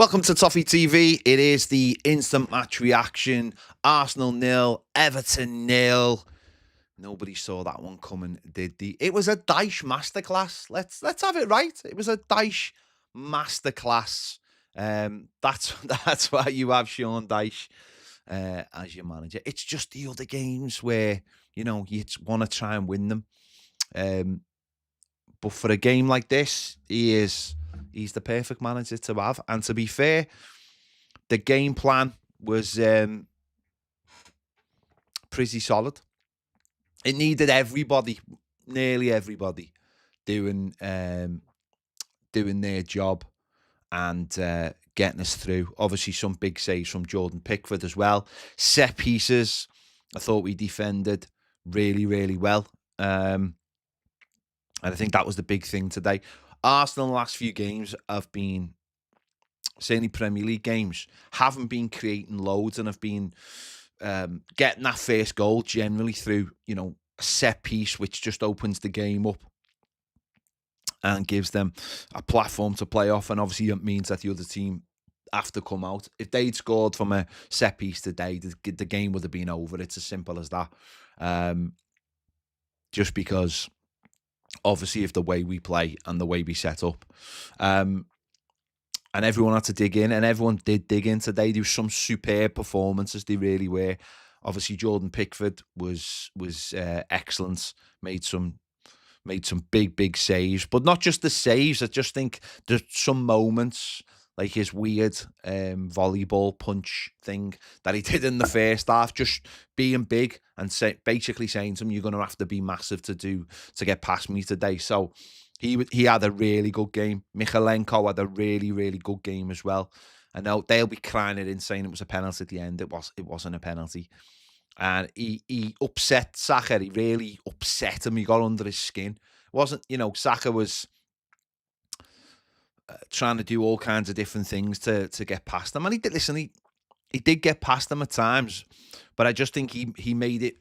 Welcome to Toffee TV. It is the instant match reaction. Arsenal 0, Everton 0. Nobody saw that one coming, did they? It was a Dyche masterclass. Let's have it right. It was a Dyche masterclass. That's why you have Sean Dyche as your manager. It's just the other games where you want to try and win them. But for a game like this, he's the perfect manager to have. And to be fair, the game plan was pretty solid. It needed everybody, nearly everybody, doing their job and getting us through. Obviously, some big saves from Jordan Pickford as well. Set pieces, I thought we defended really, really well. And I think that was the big thing today. Arsenal in the last few games have been, certainly Premier League games, haven't been creating loads and have been getting that first goal generally through, a set piece, which just opens the game up and gives them a platform to play off. And obviously it means that the other team have to come out. If they'd scored from a set piece today, the game would have been over. It's as simple as that. Just because, obviously, of the way we play and the way we set up. And everyone had to dig in, and everyone did dig in today. There was some superb performances, they really were. Obviously, Jordan Pickford was excellent, made some big saves, but not just the saves. I just think there's some moments, like his weird volleyball punch thing that he did in the first half, just being big and basically saying to him, "You're going to have to be massive to get past me today." So he had a really good game. Mykolenko had a really, really good game as well. I know they'll be crying it in, saying it was a penalty at the end. It wasn't a penalty. And he upset Saka. He really upset him. He got under his skin. It wasn't, Saka was trying to do all kinds of different things to get past him. And he did, listen, he did get past him at times. But I just think he made it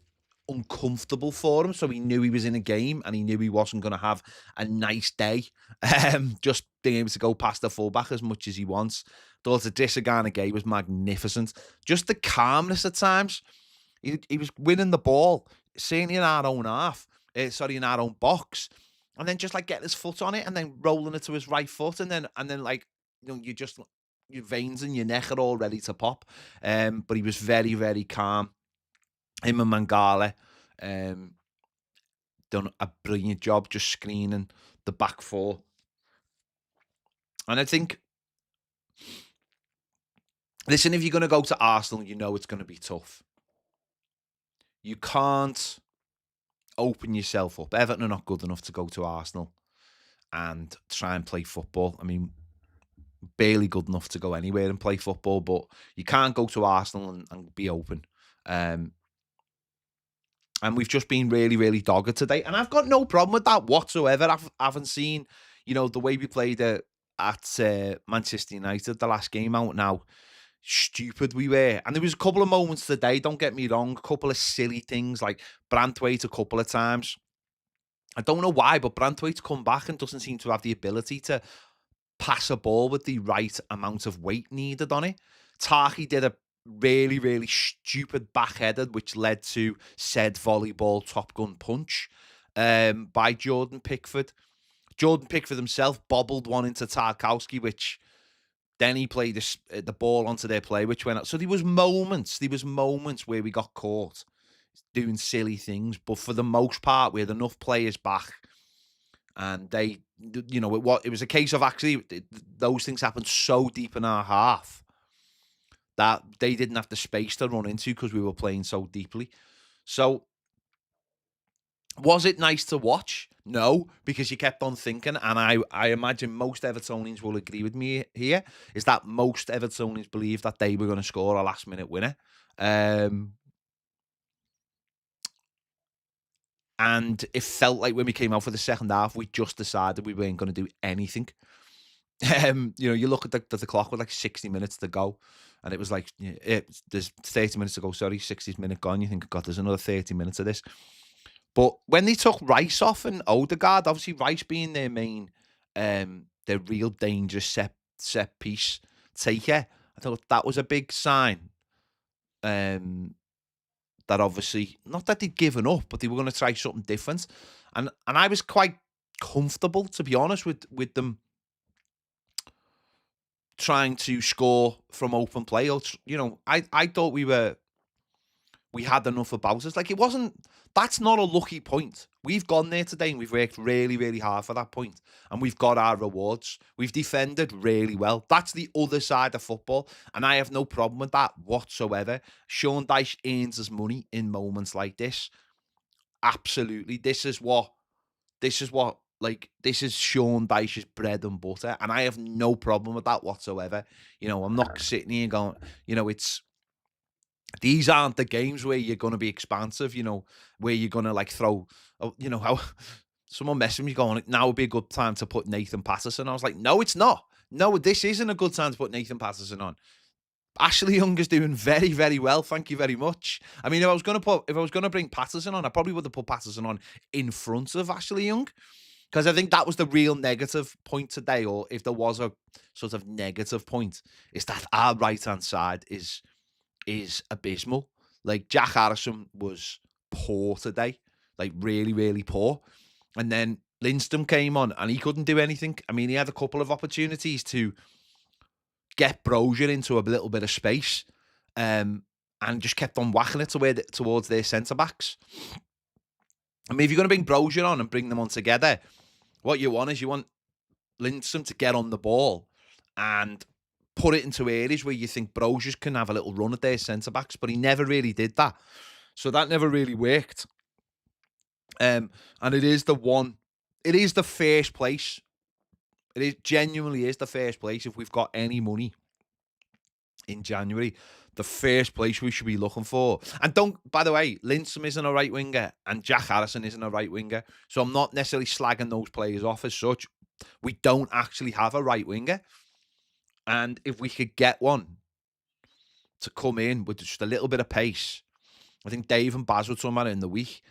uncomfortable for him, so he knew he was in a game and he knew he wasn't going to have a nice day. Just being able to go past the fullback as much as he wants. Thought the Disagana game was magnificent. Just the calmness at times. He was winning the ball, certainly in our own half, in our own box, and then just like getting his foot on it and then rolling it to his right foot, and then like your veins in your neck are all ready to pop. But he was very, very calm. Him and Mangala done a brilliant job just screening the back four. And I think, listen, if you're going to go to Arsenal, it's going to be tough. You can't open yourself up. Everton are not good enough to go to Arsenal and try and play football. I mean, barely good enough to go anywhere and play football, but you can't go to Arsenal and be open. And we've just been really, really dogged today. And I've got no problem with that whatsoever. I haven't seen, the way we played at Manchester United, the last game out now, stupid we were. And there was a couple of moments today, don't get me wrong, a couple of silly things, like Branthwaite a couple of times. I don't know why, but Branthwaite's come back and doesn't seem to have the ability to pass a ball with the right amount of weight needed on it. Toffee did a really, really stupid back-headed, which led to said volleyball Top Gun punch by Jordan Pickford. Jordan Pickford himself bobbled one into Tarkowski, which then he played the ball onto their play, which went out. So there was moments where we got caught doing silly things, but for the most part, we had enough players back, and they, it was a case of actually those things happened so deep in our half that they didn't have the space to run into because we were playing so deeply. So, was it nice to watch? No, because you kept on thinking, and I imagine most Evertonians will agree with me here, is that most Evertonians believe that they were going to score a last-minute winner. And it felt like when we came out for the second half, we just decided we weren't going to do anything. You look at the clock with like 60 minutes to go, and it was like, there's 30 minutes to go, 60 minute gone. You think, God, there's another 30 minutes of this. But when they took Rice off and Odegaard, obviously Rice being their main, their real dangerous set piece take it. I thought that was a big sign. That obviously, not that they'd given up, but they were going to try something different. And I was quite comfortable, to be honest, with them trying to score from open play. Or, I thought we had enough about us. Like, it wasn't, that's not a lucky point. We've gone there today and we've worked really, really hard for that point, and we've got our rewards. We've defended really well. That's the other side of football, and I have no problem with that whatsoever. Sean Dyche earns his money in moments like this. Absolutely. This is Sean Dyche's bread and butter, and I have no problem with that whatsoever. I'm not sitting here going, these aren't the games where you're going to be expansive, where you're going to like throw, how someone messaged me going, now would be a good time to put Nathan Patterson. I was like, no, it's not. No, this isn't a good time to put Nathan Patterson on. Ashley Young is doing very, very well. Thank you very much. I mean, if I was going to bring Patterson on, I probably would have put Patterson on in front of Ashley Young, because I think that was the real negative point today. Or if there was a sort of negative point, is that our right-hand side is abysmal. Like, Jack Harrison was poor today, like really, really poor. And then Lindstrom came on and he couldn't do anything. I mean, he had a couple of opportunities to get Brozier into a little bit of space, and just kept on whacking it towards their centre-backs. I mean, if you're going to bring Brozier on and bring them on together, what you want Lindstrom to get on the ball and put it into areas where you think Brozier can have a little run at their centre-backs, but he never really did that. So that never really worked. And it is the first place. It genuinely is the first place. If we've got any money in January, the first place we should be looking for. And by the way, Lindstrom isn't a right winger and Jack Harrison isn't a right winger. So I'm not necessarily slagging those players off as such. We don't actually have a right winger. And if we could get one to come in with just a little bit of pace, I think Dave and Baz were talking about it in the week.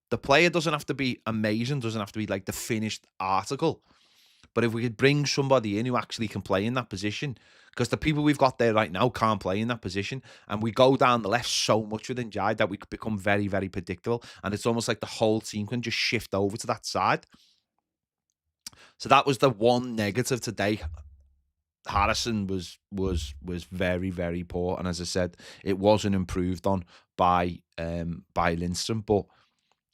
The player doesn't have to be amazing, doesn't have to be like the finished article. But if we could bring somebody in who actually can play in that position, because the people we've got there right now can't play in that position, and we go down the left so much with Njai that we could become very, very predictable, and it's almost like the whole team can just shift over to that side. So that was the one negative today. Harrison was very, very poor, and as I said, it wasn't improved on by Lindstrom. But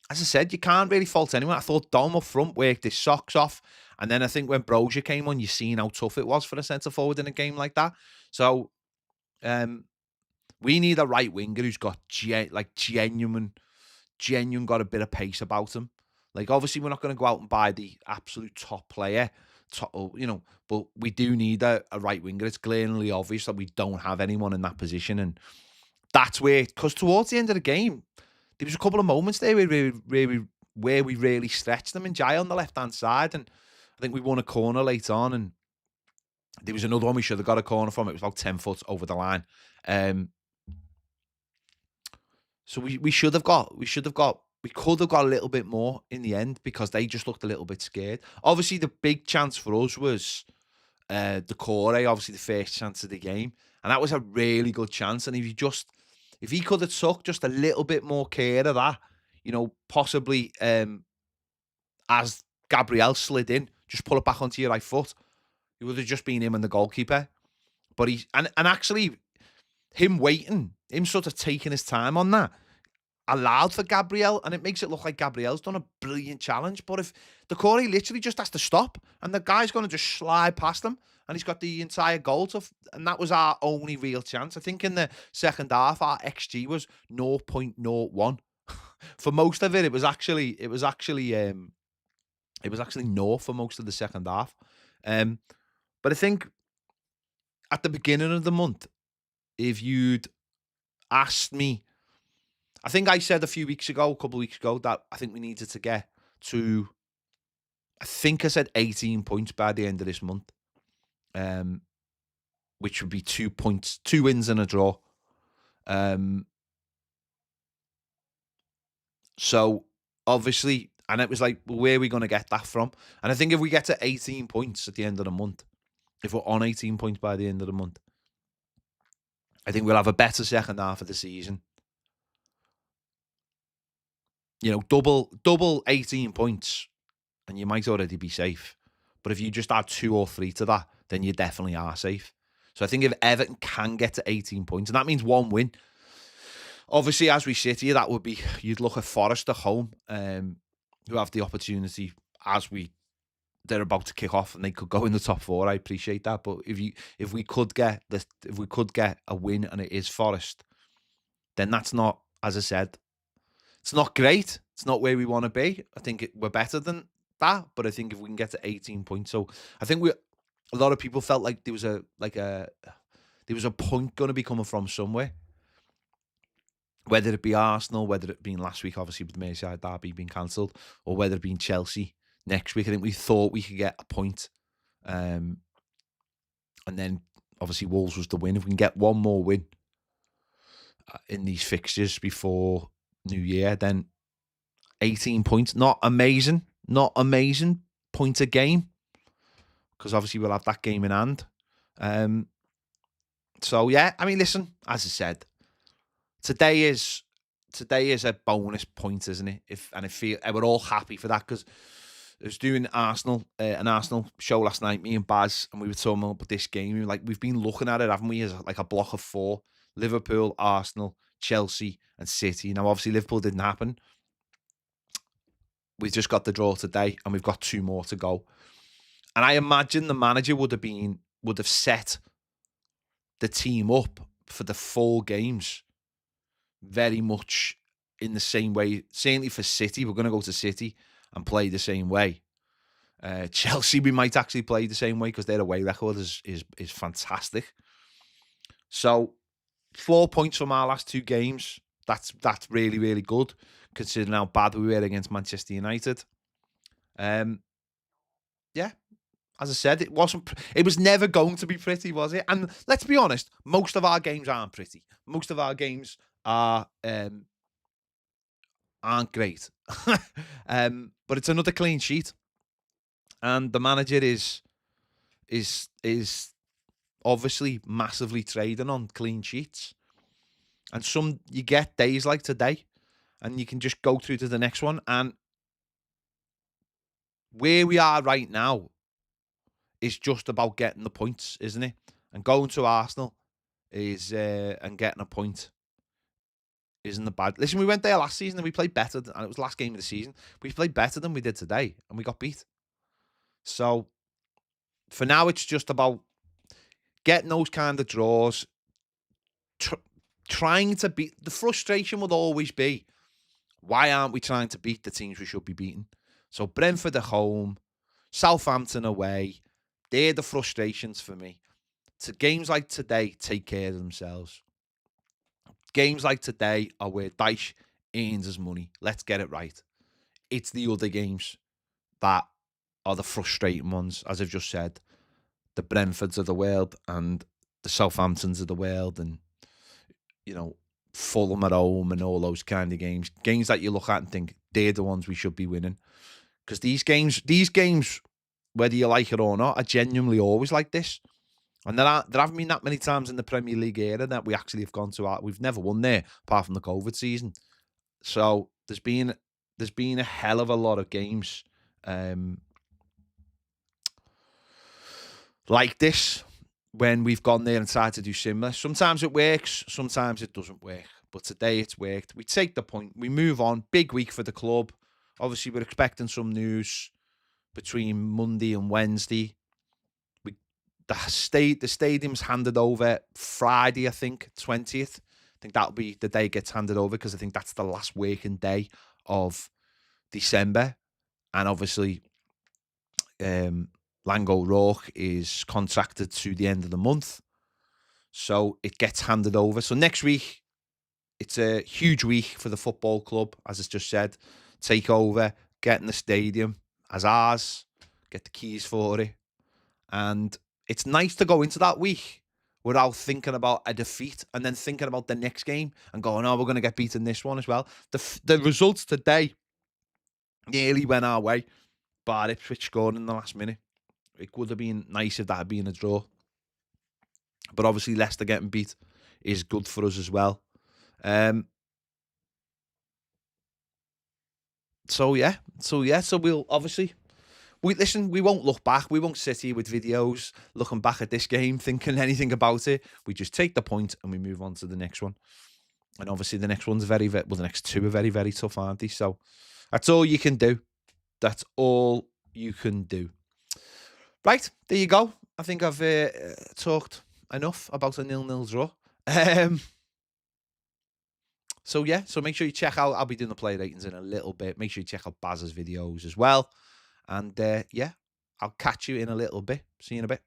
as I said, you can't really fault anyone. I thought Dom up front worked his socks off. And then I think when Brozier came on, you seen how tough it was for a centre-forward in a game like that. So we need a right winger who's got genuine got a bit of pace about him. Like, obviously, we're not going to go out and buy the absolute top player, but we do need a right winger. It's glaringly obvious that we don't have anyone in that position. And that's because towards the end of the game, there was a couple of moments there where we really stretched them in Jai on the left-hand side. And I think we won a corner late on, and there was another one we should have got a corner from. It was about 10 foot over the line. So we could have got a little bit more in the end, because they just looked a little bit scared. Obviously, the big chance for us was Decore, obviously the first chance of the game. And that was a really good chance. And if he could have took just a little bit more care of that, possibly as Gabriel slid in, just pull it back onto your right foot. It would have just been him and the goalkeeper. But actually, him waiting, him sort of taking his time on that, allowed for Gabriel, and it makes it look like Gabriel's done a brilliant challenge. But if Decore literally just has to stop, and the guy's going to just slide past him, and he's got the entire goal and that was our only real chance. I think in the second half, our XG was 0.01. For most of it, it was actually no for most of the second half. But I think at the beginning of the month, if you'd asked me, I think I said a couple of weeks ago, that I think we needed to get to, I think I said 18 points by the end of this month, which would be 2 points, 2 wins and a draw. So obviously, and it was like, well, where are we going to get that from? And I think if we get to 18 points at the end of the month, if we're on 18 points by the end of the month, I think we'll have a better second half of the season. You know, double 18 points, and you might already be safe. But if you just add 2 or 3 to that, then you definitely are safe. So I think if Everton can get to 18 points, and that means 1 win. Obviously, as we sit here, that would be, you'd look at Forest at home, who have the opportunity as they're about to kick off and they could go in the top 4. I appreciate that, but if we could get a win and it is Forest, then that's not, as I said, it's not great. It's not where we want to be. I think we're better than that, but I think if we can get to 18 points, so I think a lot of people felt like there was a point going to be coming from somewhere. Whether it be Arsenal, whether it been last week, obviously with the Merseyside derby being cancelled, or whether it been Chelsea next week, I think we thought we could get a point. And then obviously Wolves was the win. If we can get one more win in these fixtures before New Year, then 18 points, not amazing point a game, because obviously we'll have that game in hand. So yeah, I mean, listen, as I said, today is a bonus point, isn't it? We're all happy for that, because I was doing an Arsenal show last night, me and Baz, and we were talking about this game. We've been looking at it, haven't we, as like a block of 4: Liverpool, Arsenal, Chelsea, and City. Now, obviously, Liverpool didn't happen. We've just got the draw today, and we've got 2 more to go. And I imagine the manager would have set the team up for the 4 games very much in the same way. Certainly for City, we're going to go to City and play the same way. Chelsea, we might actually play the same way because their away record is fantastic. So 4 points from our last 2 games. That's really, really good, considering how bad we were against Manchester United. Yeah, as I said, it was never going to be pretty, was it? And let's be honest, most of our games aren't pretty. Most of our games aren't great. But it's another clean sheet, and the manager is obviously massively trading on clean sheets. And you get days like today, and you can just go through to the next one. And where we are right now is just about getting the points, isn't it? And going to Arsenal and getting a point isn't the bad. Listen, we went there last season and we played better, and it was the last game of the season. We played better than we did today, and we got beat. So for now, it's just about getting those kind of draws, trying to beat. The frustration would always be, why aren't we trying to beat the teams we should be beating? So Brentford at home, Southampton away, they're the frustrations for me. So games like today take care of themselves. Games like today are where Dyche earns his money. Let's get it right. It's the other games that are the frustrating ones, as I've just said. The Brentfords of the world and the Southamptons of the world, and, you know, Fulham at home and all those kind of games. Games that you look at and think, they're the ones we should be winning. Because these games, whether you like it or not, are genuinely always like this. And there haven't been that many times in the Premier League era that we actually have gone to we've never won there, apart from the COVID season. So there's been a hell of a lot of games like this when we've gone there and tried to do similar. Sometimes it works, sometimes it doesn't work. But today it's worked. We take the point. We move on. Big week for the club. Obviously, we're expecting some news between Monday and Wednesday. The stadium's handed over Friday, I think, 20th. I think that'll be the day it gets handed over, because I think that's the last working day of December. And obviously, Lango Rourke is contracted to the end of the month. So it gets handed over. So next week, it's a huge week for the football club, as I just said. Take over, get in the stadium as ours, get the keys for it. And it's nice to go into that week without thinking about a defeat and then thinking about the next game and going, oh, we're going to get beaten this one as well. The results today nearly went our way, but Ipswich scored in the last minute. It would have been nice if that had been a draw. But obviously Leicester getting beat is good for us as well. So we'll obviously we won't look back. We won't sit here with videos looking back at this game thinking anything about it. We just take the point and we move on to the next one. And obviously the next one's the next two are very, very tough, aren't they? So that's all you can do. That's all you can do. Right, there you go. I think I've talked enough about a 0-0 draw. So make sure you check out, I'll be doing the play ratings in a little bit. Make sure you check out Baz's videos as well. And I'll catch you in a little bit. See you in a bit.